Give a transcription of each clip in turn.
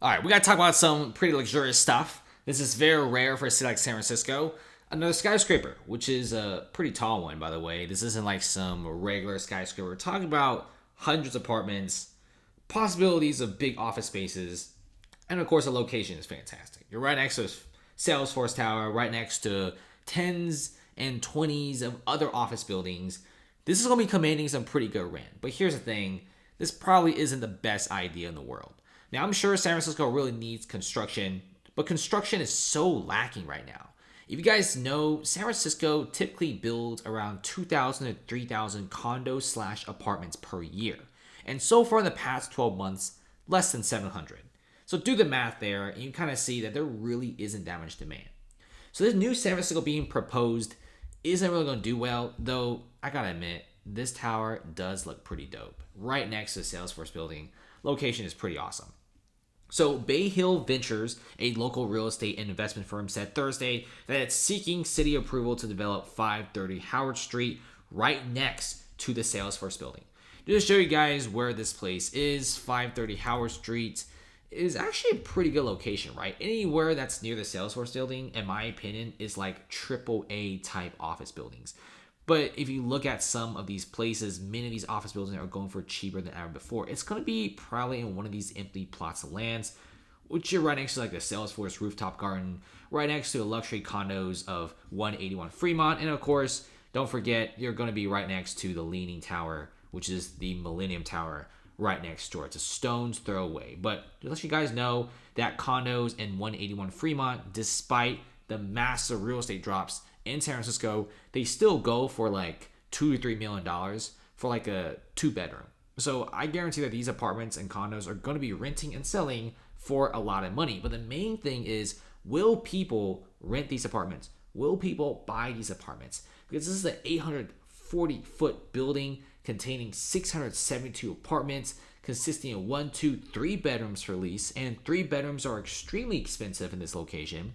All right, we got to talk about some pretty luxurious stuff. This is very rare for a city like San Francisco. Another skyscraper, which is a pretty tall one, by the way. This isn't like some regular skyscraper. We're talking about hundreds of apartments, possibilities of big office spaces, and of course, the location is fantastic. You're right next to Salesforce Tower, right next to tens and 20s of other office buildings. This is going to be commanding some pretty good rent. But here's the thing, this probably isn't the best idea in the world. Now, I'm sure San Francisco really needs construction, but construction is so lacking right now. If you guys know, San Francisco typically builds around 2,000 to 3,000 condos slash apartments per year. And so far in the past 12 months, less than 700. So do the math there, and you kind of see that there really isn't that much demand. So this new San Francisco being proposed isn't really going to do well, though I gotta admit, this tower does look pretty dope. Right next to the Salesforce building. Location is pretty awesome. So Bay Hill Ventures, a local real estate and investment firm, said Thursday that it's seeking city approval to develop 530 Howard Street right next to the Salesforce building. Just to show you guys where this place is, 530 Howard Street is actually a pretty good location, right? Anywhere that's near the Salesforce building, in my opinion, is like AAA type office buildings. But if you look at some of these places, many of these office buildings are going for cheaper than ever before. It's going to be probably in one of these empty plots of lands, which are right next to like the Salesforce rooftop garden, right next to the luxury condos of 181 Fremont. And of course, don't forget, you're going to be right next to the Leaning Tower, which is the Millennium Tower right next door. It's a stone's throw away. But to let you guys know that condos in 181 Fremont, despite the massive real estate drops in San Francisco, they still go for like $2 to $3 million for like a 2-bedroom. So I guarantee that these apartments and condos are going to be renting and selling for a lot of money. But the main thing is, will people rent these apartments? Will people buy these apartments? Because this is an 840-foot building containing 672 apartments, consisting of 1, 2, 3 bedrooms for lease, and 3 bedrooms are extremely expensive in this location.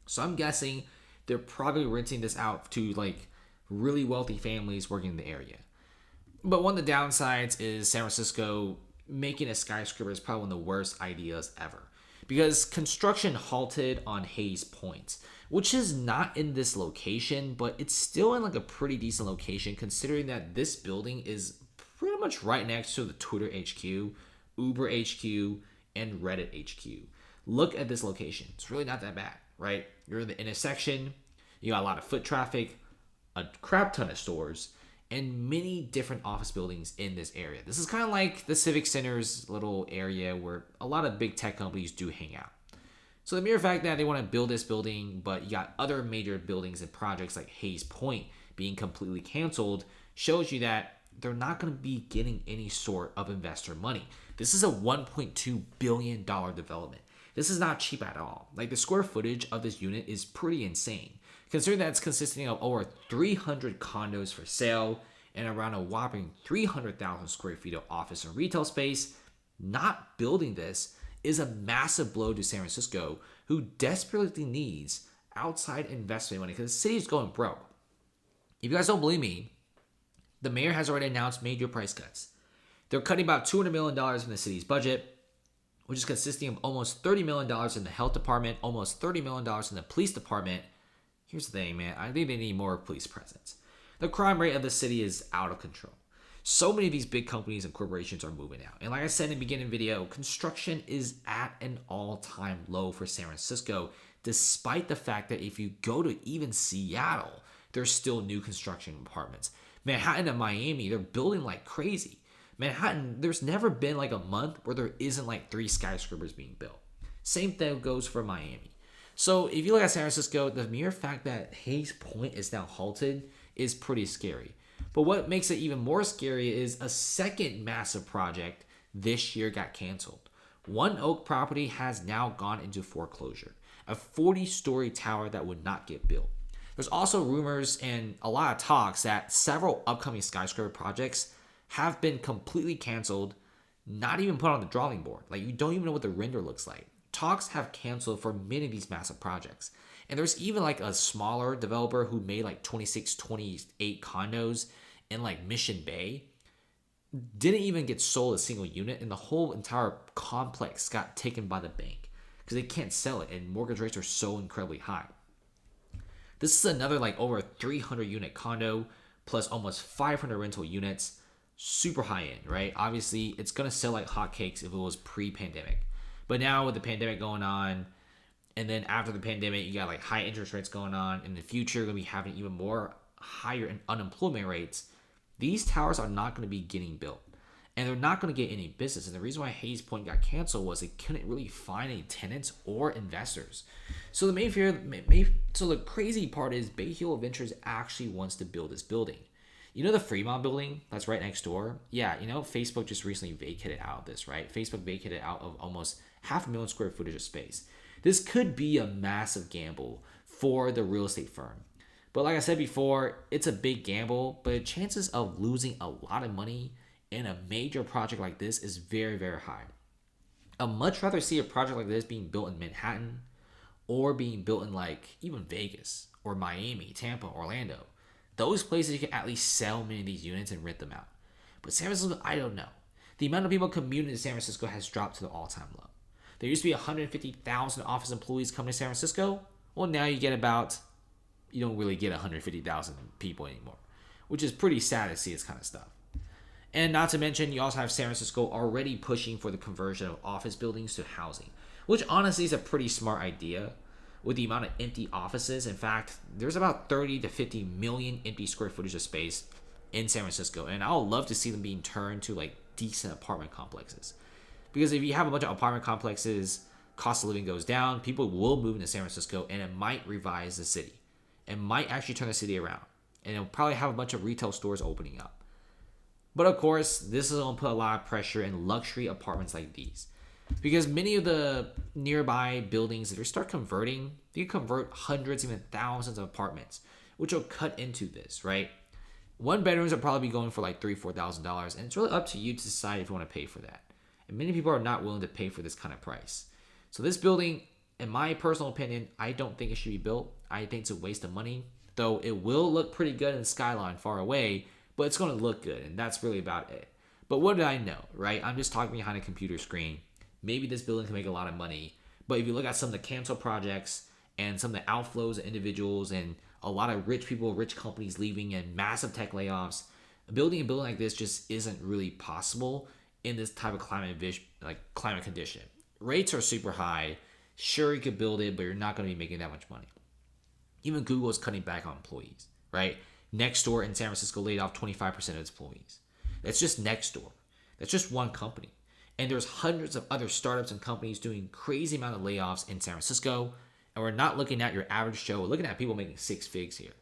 So I'm guessing they're probably renting this out to like really wealthy families working in the area. But one of the downsides is San Francisco making a skyscraper is probably one of the worst ideas ever, because construction halted on Hayes Point, which is not in this location, but it's still in like a pretty decent location considering that this building is pretty much right next to the Twitter HQ, Uber HQ, and Reddit HQ. Look at this location. It's really not that bad, right? You're in the intersection, you got a lot of foot traffic, a crap ton of stores, and many different office buildings in this area. This is kind of like the Civic Center's little area where a lot of big tech companies do hang out. So the mere fact that they want to build this building, but you got other major buildings and projects like Hayes Point being completely canceled, shows you that they're not going to be getting any sort of investor money. This is a $1.2 billion development. This is not cheap at all. Like, the square footage of this unit is pretty insane, considering that it's consisting of over 300 condos for sale and around a whopping 300,000 square feet of office and retail space. Not building this is a massive blow to San Francisco, who desperately needs outside investment money because the city is going broke. If you guys don't believe me, the mayor has already announced major price cuts. They're cutting about $200 million from the city's budget, which is consisting of almost $30 million in the health department, almost $30 million in the police department. Here's the thing, man. I think they need more police presence. The crime rate of the city is out of control. So many of these big companies and corporations are moving out. And like I said in the beginning video, construction is at an all-time low for San Francisco, despite the fact that if you go to even Seattle, there's still new construction apartments. Manhattan and Miami, they're building like crazy. Manhattan, there's never been like a month where there isn't like 3 skyscrapers being built. Same thing goes for Miami. So if you look at San Francisco, the mere fact that Hayes Point is now halted is pretty scary. But what makes it even more scary is a second massive project this year got canceled. One Oak property has now gone into foreclosure, a 40-story tower that would not get built. There's also rumors and a lot of talks that several upcoming skyscraper projects have been completely canceled, not even put on the drawing board. Like, you don't even know what the render looks like. Talks have canceled for many of these massive projects. And there's even like a smaller developer who made like 26, 28 condos in like Mission Bay. didn't even get sold a single unit, and the whole entire complex got taken by the bank because they can't sell it, and mortgage rates are so incredibly high. This is another like over 300 unit condo plus almost 500 rental units, super high end, right? Obviously, it's gonna sell like hotcakes if it was pre-pandemic, but now with the pandemic going on, and then after the pandemic, you got like high interest rates going on. In the future, you're gonna be having even more higher unemployment rates. These towers are not going to be getting built, and they're not going to get any business. And the reason why Hayes Point got canceled was they couldn't really find any tenants or investors. So the crazy part is Bay Hill Ventures actually wants to build this building. You know the Fremont building that's right next door? Yeah, Facebook just recently vacated out of this, right? Facebook vacated out of almost 500,000 square footage of space. This could be a massive gamble for the real estate firm. But like I said before, it's a big gamble, but the chances of losing a lot of money in a major project like this is very, very high. I'd much rather see a project like this being built in Manhattan or being built in like even Vegas or Miami, Tampa, Orlando. Those places you can at least sell many of these units and rent them out. But San Francisco, I don't know. The amount of people commuting to San Francisco has dropped to the all-time low. There used to be 150,000 office employees coming to San Francisco. Well, now you don't really get 150,000 people anymore, which is pretty sad to see this kind of stuff. And not to mention, you also have San Francisco already pushing for the conversion of office buildings to housing, which honestly is a pretty smart idea with the amount of empty offices. In fact, there's about 30 to 50 million empty square footage of space in San Francisco, and I would love to see them being turned to like decent apartment complexes. Because if you have a bunch of apartment complexes, cost of living goes down, people will move into San Francisco, and it might revise the city. It might actually turn the city around, and it'll probably have a bunch of retail stores opening up. But of course, this is going to put a lot of pressure in luxury apartments like these, because many of the nearby buildings, if they start converting, you convert hundreds, even thousands of apartments, which will cut into this, right? One bedrooms will probably be going for like $3,000-$4,000, and it's really up to you to decide if you want to pay for that. And many people are not willing to pay for this kind of price. So this building, in my personal opinion, I don't think it should be built. I think it's a waste of money, though it will look pretty good in the skyline far away, but it's going to look good, and that's really about it. But what did I know, right? I'm just talking behind a computer screen. Maybe this building can make a lot of money, but if you look at some of the canceled projects and some of the outflows of individuals and a lot of rich people, rich companies leaving and massive tech layoffs, building a building like this just isn't really possible in this type of climate condition. Rates are super high. Sure, you could build it, but you're not going to be making that much money. Even Google is cutting back on employees, right? Nextdoor in San Francisco laid off 25% of its employees. That's just Nextdoor. That's just one company. And there's hundreds of other startups and companies doing crazy amount of layoffs in San Francisco. And we're not looking at your average Joe. We're looking at people making 6 figs here.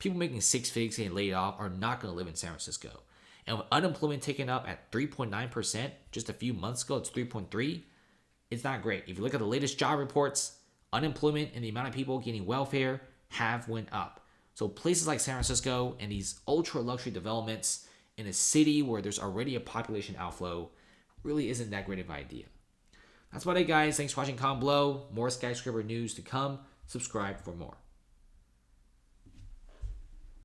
People making 6 figs getting laid off are not going to live in San Francisco. And with unemployment taken up at 3.9%, just a few months ago, it's 3.3%. It's not great. If you look at the latest job reports, unemployment and the amount of people getting welfare have went up. So places like San Francisco and these ultra luxury developments in a city where there's already a population outflow really isn't that great of an idea. That's about it, guys. Thanks for watching. Comment below. More skyscraper news to come. Subscribe for more.